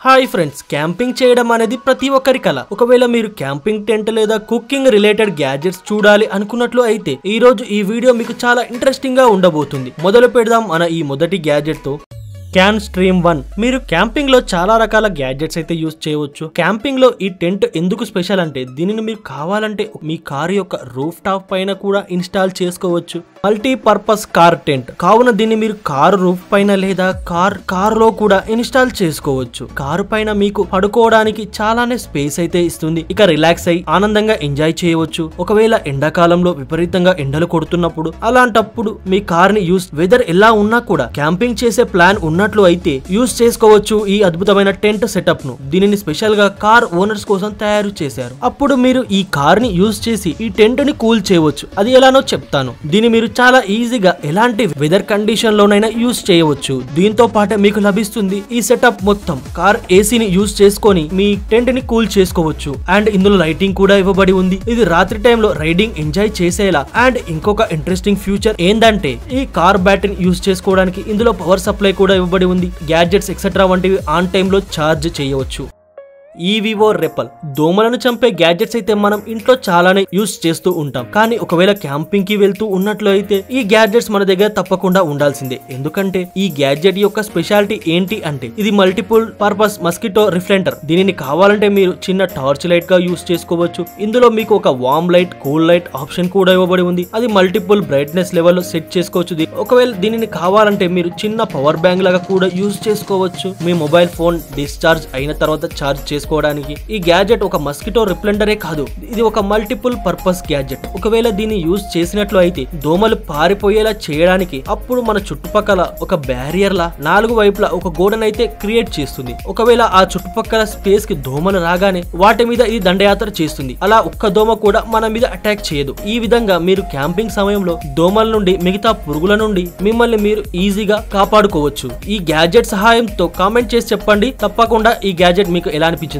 Hi friends, camping చేయడం అనేది ప్రతి ఒక్కరి కల. ఒకవేళ మీరు క్యాంపింగ్ టెంట్ లేదా కుకింగ్ రిలేటెడ్ గ్యాడ్జెట్స్ చూడాలి అనుకున్నట్లు అయితే ఈ రోజు ఈ వీడియో మీకు చాలా ఇంట్రెస్టింగ్ గా ఉండబోతుంది. మొదలు పెడదాం మన ఈ మొదటి గ్యాడ్జెట్ తో. Can stream 1. మీరు క్యాంపింగ్ లో చాలా రకాల గ్యాడ్జెట్స్ అయితే యూజ్ చేయవచ్చు. క్యాంపింగ్ లో ఈ టెంట్ ఎందుకు స్పెషల్ అంటే దీనిని మీరు కావాలంటే మీ కారు యొక్క రూఫ్ టాప్ పైన కూడా ఇన్స్టాల్ చేసుకోవచ్చు. మల్టీపర్పస్ కార్ టెంట్ కావున దీన్ని మీరు కారు రూఫ్ పైన లేదా కారులో కూడా ఇన్స్టాల్ చేసుకోవచ్చు. కారు పైన మీకు పడుకోవడానికి చాలానే స్పేస్ అయితే ఇస్తుంది. ఇక రిలాక్స్ అయి ఆనందంగా ఎంజాయ్ చేయవచ్చు. ఒకవేళ ఎండాకాలంలో విపరీతంగా ఎండలు కొడుతున్నప్పుడు అలాంటప్పుడు మీ కార్ ని వెదర్ ఎలా ఉన్నా కూడా క్యాంపింగ్ చేసే ప్లాన్ ఉన్నట్లు అయితే యూజ్ చేసుకోవచ్చు ఈ అద్భుతమైన టెంట్ సెటప్ ను. దీనిని స్పెషల్ గా కార్ ఓనర్స్ కోసం తయారు చేశారు. అప్పుడు మీరు ఈ కార్ ని యూజ్ చేసి ఈ టెంట్ ని కూల్ చేయవచ్చు. అది ఎలానో చెప్తాను. దీన్ని మీరు చాలా ఈజీగా ఎలాంటి వెదర్ కండిషన్ లోనైనా యూజ్ చేయవచ్చు. దీంతో పాటు మీకు లభిస్తుంది ఈ సెటప్ మొత్తం కార్ ఏసీని యూజ్ చేసుకొని మీ టెంట్ ని కూల్ చేసుకోవచ్చు. అండ్ ఇందులో లైటింగ్ కూడా ఇవ్వబడి ఉంది. ఇది రాత్రి టైంలో రైడింగ్ ఎంజాయ్ చేసేలా. అండ్ ఇంకొక ఇంట్రెస్టింగ్ ఫ్యూచర్ ఏంటంటే ఈ కార్ బ్యాటరీని యూజ్ చేసుకోవడానికి ఇందులో పవర్ సప్లై కూడా ఇవ్వబడి ఉంది. గ్యాడ్జెట్స్ ఎక్సెట్రా వంటివి ఆన్ టైమ్ లో ఛార్జ్ చేయవచ్చు. ఈవివో రెపల్. దోమలను చంపే గ్యాడ్జెట్స్ అయితే మనం ఇంట్లో చాలానే యూజ్ చేస్తూ ఉంటాం. కానీ ఒకవేళ క్యాంపింగ్ కి వెళ్తూ ఉన్నట్లు అయితే ఈ గ్యాడ్జెట్స్ మన దగ్గర తప్పకుండా ఉండాల్సిందే. ఎందుకంటే ఈ గ్యాడ్జెట్ యొక్క స్పెషాలిటీ ఏంటి అంటే ఇది మల్టిపుల్ పర్పస్ మస్కిటో రిఫ్లెక్టర్. దీనిని కావాలంటే మీరు చిన్న టార్చ్ లైట్ గా యూజ్ చేసుకోవచ్చు. ఇందులో మీకు ఒక warm light, cool light option కూడా ఇవ్వబడి ఉంది. అది మల్టిపుల్ బ్రైట్నెస్ లెవెల్ సెట్ చేసుకోవచ్చు. ఒకవేళ దీనిని కావాలంటే మీరు చిన్న పవర్ బ్యాంక్ లాగా కూడా యూజ్ చేసుకోవచ్చు. మీ మొబైల్ ఫోన్ డిశ్చార్జ్ అయిన తర్వాత ఛార్జ్ చేసుకోవడానికి. ఈ గ్యాడ్జెట్ ఒక మస్కిటో రిప్లెండరే కాదు, ఇది ఒక మల్టిపుల్ పర్పస్ గ్యాడ్జెట్. ఒకవేళ దీన్ని యూజ్ చేసినట్లు అయితే దోమలు పారిపోయేలా చేయడానికి అప్పుడు మన చుట్టుపక్కల ఒక బ్యారియర్ లా 4 వైపులా ఒక గోడనైతే క్రియేట్ చేస్తుంది. ఒకవేళ ఆ చుట్టుపక్కల స్పేస్ కి దోమలు రాగానే వాటి మీద ఇది దండయాత్ర చేస్తుంది. అలా ఒక్క దోమ కూడా మన మీద అటాక్ చేయదు. ఈ విధంగా మీరు క్యాంపింగ్ సమయంలో దోమల నుండి మిగతా పురుగుల నుండి మిమ్మల్ని మీరు ఈజీగా కాపాడుకోవచ్చు. ఈ గ్యాడ్జెట్ సహాయంతో కామెంట్ చేసి చెప్పండి తప్పకుండా ఈ గ్యాడ్జెట్ మీకు ఎలా అనిపించింది.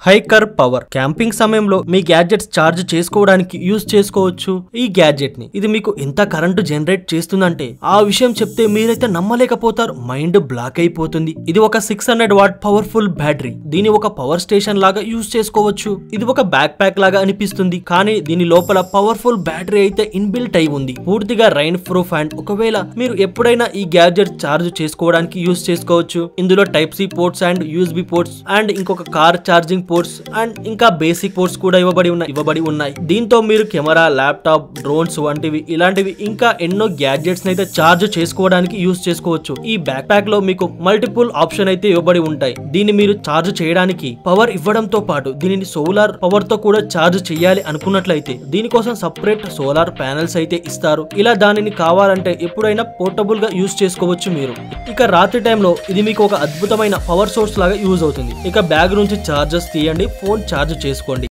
Hiker power. క్యాంపింగ్ సమయంలో మీ గ్యాడ్జెట్స్ ఛార్జ్ చేసుకోవడానికి యూజ్ చేసుకోవచ్చు ఈ గ్యాడ్జెట్ ని. ఇది మీకు ఎంత కరెంటు జనరేట్ చేస్తుందంటే ఆ విషయం చెప్తే మీరైతే నమ్మలేకపోతారు. మైండ్ బ్లాక్ అయిపోతుంది. ఇది ఒక 600 వాట్ పవర్ఫుల్ బ్యాటరీ. దీని ఒక పవర్ స్టేషన్ లాగా యూజ్ చేసుకోవచ్చు. ఇది ఒక బ్యాక్ ప్యాక్ లాగా అనిపిస్తుంది, కానీ దీని లోపల పవర్ఫుల్ బ్యాటరీ అయితే ఇన్బిల్ట్ అయి ఉంది. పూర్తిగా రైన్ ప్రూఫ్. అండ్ ఒకవేళ మీరు ఎప్పుడైనా ఈ గ్యాడ్జెట్ ఛార్జ్ చేసుకోవడానికి యూజ్ చేసుకోవచ్చు. ఇందులో type C ports and USB ports and ఇంకొక కార్ ఛార్జింగ్ పోర్ట్స్ అండ్ ఇంకా బేసిక్ పోర్ట్స్ కూడా ఇవ్వబడి ఉన్నాయి. దీంతో మీరు కెమెరా, ల్యాప్టాప్, డ్రోన్స్ వంటివి ఇలాంటివి ఇంకా ఎన్నో గ్యాడ్జెట్స్ అయితే ఛార్జ్ చేసుకోవడానికి యూజ్ చేసుకోవచ్చు. ఈ బ్యాక్ ప్యాక్ లో మీకు మల్టిపుల్ ఆప్షన్ అయితే ఇవ్వబడి ఉంటాయి. దీన్ని మీరు ఛార్జ్ చేయడానికి పవర్ ఇవ్వడంతో పాటు దీనిని సోలార్ పవర్ తో కూడా ఛార్జ్ చేయాలి అనుకున్నట్లయితే దీనికోసం సపరేట్ సోలార్ ప్యానెల్స్ అయితే ఇస్తారు. ఇలా దానిని కావాలంటే ఎప్పుడైనా పోర్టబుల్ గా యూజ్ చేసుకోవచ్చు మీరు. ఇక రాత్రి టైంలో ఇది మీకు ఒక అద్భుతమైన పవర్ సోర్స్ లాగా యూజ్ అవుతుంది. ఇక బ్యాగ్ నుంచి ఛార్జర్స్ తీయండి, ఫోన్ ఛార్జ్ చేసుకోండి.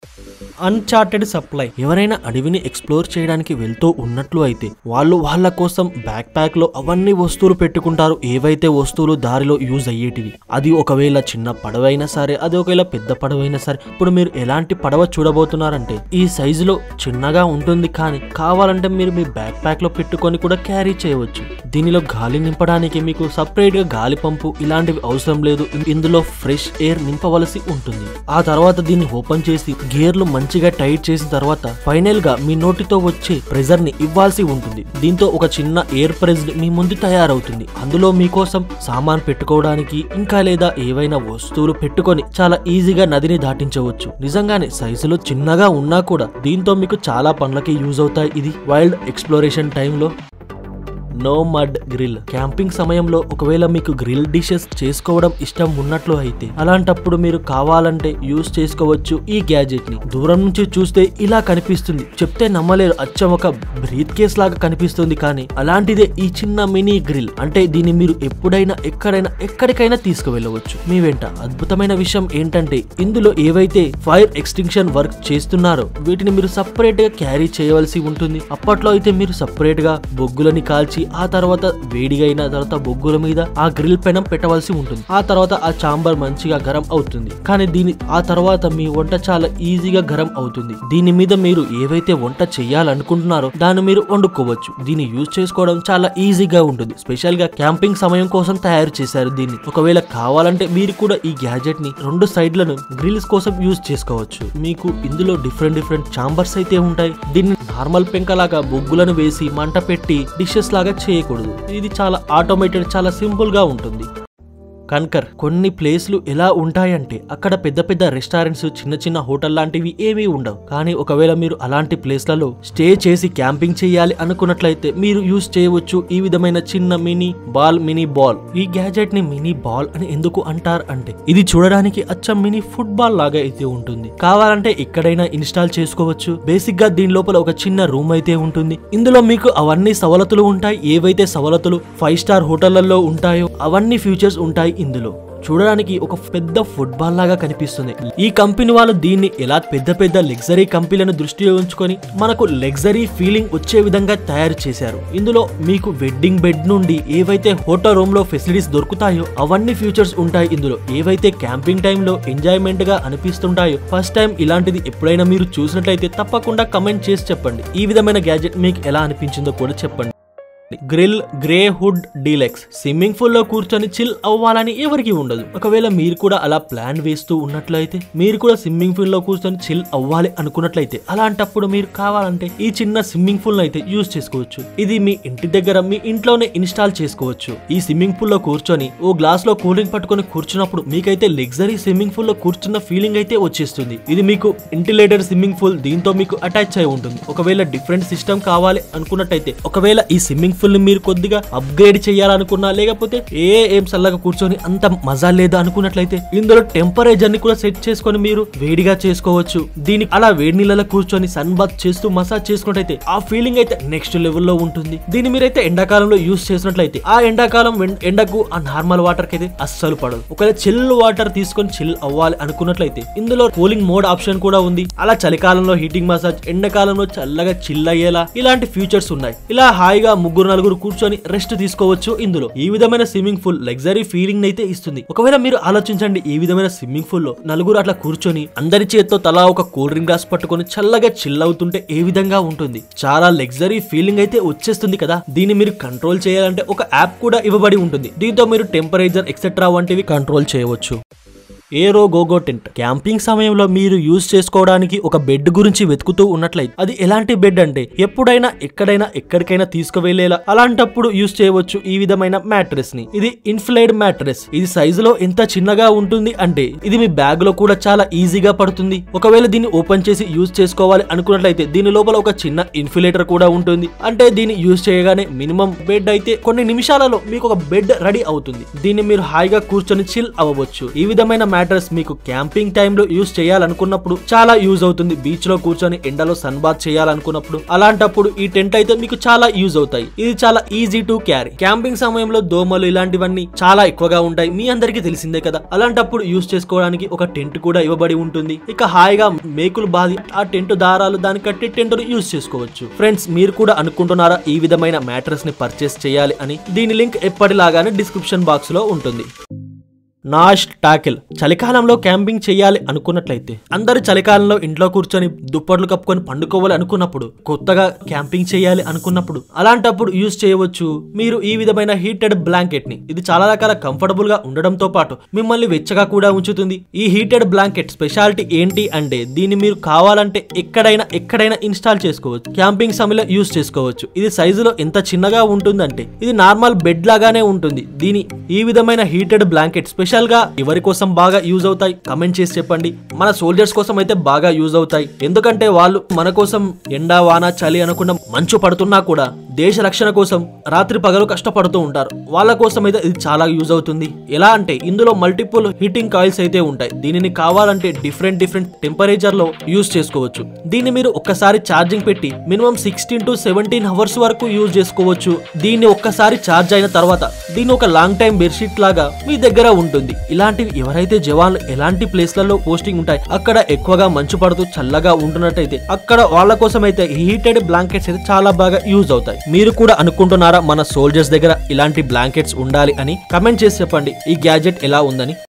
Uncharted supply. ఎవరైనా అడవిని ఎక్స్ప్లోర్ చేయడానికి వెళ్తూ ఉన్నట్లు అయితే వాళ్ళ కోసం బ్యాక్ ప్యాక్ లో అవన్నీ వస్తువులు పెట్టుకుంటారు. ఏవైతే వస్తువులు దారిలో యూజ్ అయ్యేటివి. అది ఒకవేళ చిన్న పడవైనా సరే, అది ఒకవేళ పెద్ద పడవైనా సరే. ఇప్పుడు మీరు ఎలాంటి పడవ చూడబోతున్నారంటే ఈ సైజులో చిన్నగా ఉంటుంది, కానీ కావాలంటే మీరు మీ బ్యాక్ ప్యాక్ లో పెట్టుకొని కూడా క్యారీ చేయవచ్చు. దీనిలో గాలి నింపడానికి మీకు సపరేట్ గా గాలి పంపు ఇలాంటివి అవసరం లేదు. ఇందులో ఫ్రెష్ ఎయిర్ నింపవలసి ఉంటుంది. ఆ తర్వాత దీన్ని ఓపెన్ చేసి గేర్లు మంచిగా టైట్ చేసిన తర్వాత ఫైనల్ గా మీ నోటితో వచ్చే ప్రెజర్ ని ఇవ్వాల్సి ఉంటుంది. దీంతో ఒక చిన్న ఎయిర్ ప్రెస్ మీ ముందు తయారవుతుంది. అందులో మీకోసం సామాన్ పెట్టుకోవడానికి ఇంకా లేదా ఏవైనా వస్తువులు పెట్టుకొని చాలా ఈజీగా నదిని దాటించవచ్చు. నిజంగానే సైజులో చిన్నగా ఉన్నా కూడా దీంతో మీకు చాలా పనులకి యూజ్ అవుతాయి. ఇది వైల్డ్ ఎక్స్ప్లోరేషన్ టైంలో. No mud grill. క్యాంపింగ్ సమయంలో ఒకవేళ మీకు గ్రిల్ డిషెస్ చేసుకోవడం ఇష్టం ఉన్నట్లు అయితే అలాంటప్పుడు మీరు కావాలంటే యూజ్ చేసుకోవచ్చు ఈ గ్యాడ్జెట్ ని. దూరం నుంచి చూస్తే ఇలా కనిపిస్తుంది, చెప్తే నమ్మలేరు. అచ్చం ఒక బ్రీత్ కేస్ లాగా కనిపిస్తుంది, కానీ అలాంటిదే ఈ చిన్న మినీ గ్రిల్. అంటే దీన్ని మీరు ఎప్పుడైనా ఎక్కడికైనా తీసుకువెళ్ళవచ్చు మీ వెంట. అద్భుతమైన విషయం ఏంటంటే ఇందులో ఏవైతే ఫైర్ ఎక్స్టింక్షన్ వర్క్ చేస్తున్నారో వీటిని మీరు సపరేట్ గా క్యారీ చేయవలసి ఉంటుంది. అప్పట్లో అయితే మీరు సపరేట్ గా బొగ్గులని కాల్చి ఆ తర్వాత వేడిగా అయిన తర్వాత బొగ్గుల మీద ఆ గ్రిల్ పెనం పెట్టవలసి ఉంటుంది. ఆ తర్వాత ఆ చాంబర్ మంచిగా గరం అవుతుంది. కానీ ఆ తర్వాత మీ వంట చాలా ఈజీగా గరం అవుతుంది. దీని మీద మీరు ఏవైతే వంట చేయాలనుకుంటున్నారో దాన్ని మీరు వండుకోవచ్చు. దీన్ని యూజ్ చేసుకోవడం చాలా ఈజీగా ఉంటుంది. స్పెషల్ గా క్యాంపింగ్ సమయం కోసం తయారు చేశారు దీన్ని. ఒకవేళ కావాలంటే మీరు కూడా ఈ గ్యాజెట్ ని 2 సైడ్లను గ్రిల్స్ కోసం యూజ్ చేసుకోవచ్చు. మీకు ఇందులో డిఫరెంట్ చాంబర్స్ అయితే ఉంటాయి. దీన్ని నార్మల్ పెంకలాగా బొగ్గులను వేసి మంట పెట్టి డిషెస్ లాగా చేయకూడదు. ఇది చాలా ఆటోమేటెడ్, చాలా సింపుల్ గా ఉంటుంది. కన్కర్ కొన్ని ప్లేస్లు ఎలా ఉంటాయంటే అక్కడ పెద్ద పెద్ద రెస్టారెంట్స్, చిన్న హోటల్ లాంటివి ఏమీ ఉండవు. కానీ ఒకవేళ మీరు అలాంటి ప్లేస్లలో స్టే చేసి క్యాంపింగ్ చేయాలి అనుకున్నట్లయితే మీరు యూజ్ చేయవచ్చు ఈ విధమైన చిన్న మినీ బాల్. ఈ గ్యాజెట్ ని మినీ బాల్ అని ఎందుకు అంటారు అంటే ఇది చూడడానికి అచ్చం మినీ ఫుట్బాల్ లాగా అయితే ఉంటుంది. కావాలంటే ఎక్కడైనా ఇన్స్టాల్ చేసుకోవచ్చు. బేసిక్ గా దీని లోపల ఒక చిన్న రూమ్ అయితే ఉంటుంది. ఇందులో మీకు అవన్నీ సవలతులు ఉంటాయి. ఏవైతే సవలతులు 5 స్టార్ హోటళ్లలో ఉంటాయో అవన్నీ ఫీచర్స్ ఉంటాయి. ఇందులో చూడడానికి ఒక పెద్ద ఫుట్బాల్ లాగా కనిపిస్తుంది. ఈ కంపెనీ వాళ్ళు దీన్ని ఎలా పెద్ద లగ్జరీ కంపెనీలను దృష్టిలో ఉంచుకొని మనకు లగ్జరీ ఫీలింగ్ వచ్చే విధంగా తయారు చేశారు. ఇందులో మీకు వెడ్డింగ్ బెడ్ నుండి ఏవైతే హోటల్ రూమ్ లో ఫెసిలిటీస్ దొరుకుతాయో అవన్నీ ఫీచర్స్ ఉంటాయి. ఇందులో ఏవైతే క్యాంపింగ్ టైమ్ లో ఎంజాయ్మెంట్ గా అనిపిస్తుంటాయో ఫస్ట్ టైం ఇలాంటిది ఎప్పుడైనా మీరు చూసినట్లయితే తప్పకుండా కమెంట్ చేసి చెప్పండి. ఈ విధమైన గ్యాజెట్ మీకు ఎలా అనిపించిందో కూడా చెప్పండి. Grill grey hood deluxe. Swimming pool లో కూర్చొని చిల్ అవ్వాలని ఎవరికి ఉండదు. ఒకవేళ మీరు కూడా అలా ప్లాన్ వేస్తూ ఉన్నట్లయితే, మీరు కూడా స్విమ్మింగ్ పూల్ లో కూర్చొని చిల్ అవ్వాలి అనుకున్నట్లయితే, అలాంటప్పుడు మీరు కావాలంటే ఈ చిన్న స్విమ్మింగ్ పూల్ అయితే యూజ్ చేసుకోవచ్చు. ఇది మీ ఇంటి దగ్గర మీ ఇంట్లోనే ఇన్స్టాల్ చేసుకోవచ్చు. ఈ స్విమ్మింగ్ పూల్ లో కూర్చొని ఓ గ్లాస్ లో కూల్ డ్రింక్ పట్టుకొని కూర్చున్నప్పుడు మీకైతే లగ్జరీ స్విమ్మింగ్ పూల్ లో కూర్చున్న ఫీలింగ్ అయితే వచ్చేస్తుంది. ఇది మీకు ఇంటిలేటెడ్ స్విమ్మింగ్ పూల్, దీంతో మీకు అటాచ్ అయి ఉంటుంది. ఒకవేళ డిఫరెంట్ సిస్టమ్ కావాలి అనుకున్నట్టయితే, ఒకవేళ ఈ స్విమ్మింగ్ పూల్ ని మీరు కొద్దిగా అప్గ్రేడ్ చేయాలనుకున్నా, లేకపోతే ఏం చల్లగా కూర్చొని అంత మజా లేదా అనుకున్నట్లయితే ఇందులో టెంపరేచర్ ని కూడా సెట్ చేసుకొని మీరు వేడిగా చేసుకోవచ్చు. దీనికి అలా వేడి నీళ్ళలో కూర్చొని సన్ బాత్ చేస్తూ మసాజ్ చేసుకున్నట్టయితే ఆ ఫీలింగ్ అయితే నెక్స్ట్ లెవెల్లో ఉంటుంది. దీన్ని మీరైతే ఎండాకాలంలో యూజ్ చేసినట్లయితే ఆ ఎండాకాలం ఎండకు ఆ నార్మల్ వాటర్ కి అయితే అస్సలు పడదు. ఒకవేళ చిల్ వాటర్ తీసుకొని చిల్ అవ్వాలి అనుకున్నట్లయితే ఇందులో కూలింగ్ మోడ్ ఆప్షన్ కూడా ఉంది. అలా చలికాలంలో హీటింగ్ మసాజ్, ఎండాకాలంలో చల్లగా చిల్ అయ్యేలా ఇలాంటి ఫీచర్స్ ఉన్నాయి. ఇలా హాయిగా 3-4 కూర్చొని రెస్ట్ తీసుకోవచ్చు. ఇందులో ఈ విధమైన స్విమ్మింగ్ పూల్ లగ్జరీ ఫీలింగ్ అయితే ఇస్తుంది. ఒకవేళ మీరు ఆలోచించండి, ఈ విధమైన స్విమ్మింగ్ పూల్ లో 4 అట్లా కూర్చొని అందరి చేత్తో తలా ఒక కూల్ డ్రింక్ గ్లాస్ పట్టుకొని చల్లగా చిల్ అవుతుంటే ఏ విధంగా ఉంటుంది. చాలా లగ్జరీ ఫీలింగ్ అయితే వచ్చేస్తుంది కదా. దీన్ని మీరు కంట్రోల్ చేయాలంటే ఒక యాప్ కూడా ఇవ్వబడి ఉంటుంది. దీంతో మీరు టెంపరేచర్ ఎక్సెట్రా వంటివి కంట్రోల్ చేయవచ్చు. ఏరో గోగో టెంట్. క్యాంపింగ్ సమయంలో మీరు యూజ్ చేసుకోవడానికి ఒక బెడ్ గురించి వెతుకుతూ ఉన్నట్లయితే అది ఎలాంటి బెడ్ అంటే ఎప్పుడైనా ఎక్కడైనా ఎక్కడికైనా తీసుకువెళ్లేలా అలాంటప్పుడు యూజ్ చేయవచ్చు ఈ విధమైన మ్యాట్రెస్ ని. ఇది ఇన్ఫ్లేడ్ మ్యాట్రెస్. ఇది సైజులో ఎంత చిన్నగా ఉంటుంది అంటే ఇది మీ బ్యాగ్ లో కూడా చాలా ఈజీగా పడుతుంది. ఒకవేళ దీన్ని ఓపెన్ చేసి యూజ్ చేసుకోవాలి అనుకున్నట్లయితే దీని లోపల ఒక చిన్న ఇన్ఫ్లేటర్ కూడా ఉంటుంది. అంటే దీన్ని యూజ్ చేయగానే మినిమం బెడ్ అయితే కొన్ని నిమిషాలలో మీకు ఒక బెడ్ రెడీ అవుతుంది. దీన్ని మీరు హాయిగా కూర్చొని చిల్ అవ్వవచ్చు. ఈ విధమైన మ్యాట్రెస్ మీకు క్యాంపింగ్ టైమ్ లో యూజ్ చేయాలనుకున్నప్పుడు చాలా యూజ్ అవుతుంది. బీచ్ లో కూర్చొని ఎండలో సన్ బాత్ చేయాలనుకున్నప్పుడు అలాంటప్పుడు ఈ టెంట్ అయితే మీకు చాలా యూజ్ అవుతాయి. ఇది చాలా ఈజీ టు క్యారీ. క్యాంపింగ్ సమయంలో దోమలు ఇలాంటివన్నీ చాలా ఎక్కువగా ఉంటాయి, మీ అందరికీ తెలిసిందే కదా. అలాంటప్పుడు యూజ్ చేసుకోవడానికి ఒక టెంట్ కూడా ఇవ్వబడి ఉంటుంది. ఇక హాయిగా మేకులు బాది ఆ టెంట్ దారాలు దాని కట్టి టెంట్ ను యూజ్ చేసుకోవచ్చు. ఫ్రెండ్స్, మీరు కూడా అనుకుంటున్నారా ఈ విధమైన మ్యాట్రెస్ ని పర్చేస్ చేయాలి అని? దీని లింక్ ఎప్పటిలాగానే డిస్క్రిప్షన్ బాక్స్ లో ఉంటుంది. నాస్ట్ టాకిల్. చలికాలంలో క్యాంపింగ్ చేయాలి అనుకున్నట్లయితే, అందరు చలికాలంలో ఇంట్లో కూర్చొని దుప్పట్లు కప్పుకొని పండుకోవాలి అనుకున్నప్పుడు, కొత్తగా క్యాంపింగ్ చేయాలి అనుకున్నప్పుడు అలాంటప్పుడు యూజ్ చేయవచ్చు మీరు ఈ విధమైన హీటెడ్ బ్లాంకెట్ ని. ఇది చాలా రకాల కంఫర్టబుల్ గా ఉండడంతో పాటు మిమ్మల్ని వెచ్చగా కూడా ఉంచుతుంది. ఈ హీటెడ్ బ్లాంకెట్ స్పెషాలిటీ ఏంటి అంటే దీన్ని మీరు కావాలంటే ఎక్కడైనా ఇన్స్టాల్ చేసుకోవచ్చు. క్యాంపింగ్ సమయంలో యూజ్ చేసుకోవచ్చు. ఇది సైజులో ఎంత చిన్నగా ఉంటుందంటే ఇది నార్మల్ బెడ్ లాగానే ఉంటుంది. దీని ఈ విధమైన హీటెడ్ బ్లాంకెట్ స్పెషల్ గా ఎవరి కోసం బాగా యూజ్ అవుతాయి కమెంట్ చేసి చెప్పండి. మన సోల్జర్స్ కోసం అయితే బాగా యూజ్ అవుతాయి. ఎందుకంటే వాళ్ళు మన కోసం ఎండా వాన చలి అనుకున్న మంచు పడుతున్నా కూడా దేశ రక్షణ కోసం రాత్రి పగలు కష్టపడుతూ ఉంటారు. వాళ్ళ కోసం అయితే ఇది చాలా యూజ్ అవుతుంది. ఎలా అంటే ఇందులో మల్టిపుల్ హీటింగ్ కాయిల్స్ అయితే ఉంటాయి. దీనిని కావాలంటే డిఫరెంట్ టెంపరేచర్ లో యూజ్ చేసుకోవచ్చు. దీన్ని మీరు ఒక్కసారి ఛార్జింగ్ పెట్టి మినిమం 16 to 17 అవర్స్ వరకు యూజ్ చేసుకోవచ్చు. దీన్ని ఒక్కసారి ఛార్జ్ అయిన తర్వాత దీన్ని ఒక లాంగ్ టైం బెడ్షీట్ లాగా మీ దగ్గర ఉంటుంది. ఉంటుంది. ఇలాంటివి ఎవరైతే జవాన్లు ఎలాంటి ప్లేస్లలో పోస్టింగ్ ఉంటాయి అక్కడ ఎక్కువగా మంచు పడుతూ చల్లగా ఉంటున్నట్టయితే అక్కడ వాళ్ళ కోసం అయితే హీటెడ్ బ్లాంకెట్స్ అయితే చాలా బాగా యూజ్ అవుతాయి. మీరు కూడా అనుకుంటున్నారా మన సోల్జర్స్ దగ్గర ఇలాంటి బ్లాంకెట్స్ ఉండాలి అని? కమెంట్ చేసి చెప్పండి ఈ గ్యాజెట్ ఎలా ఉందని.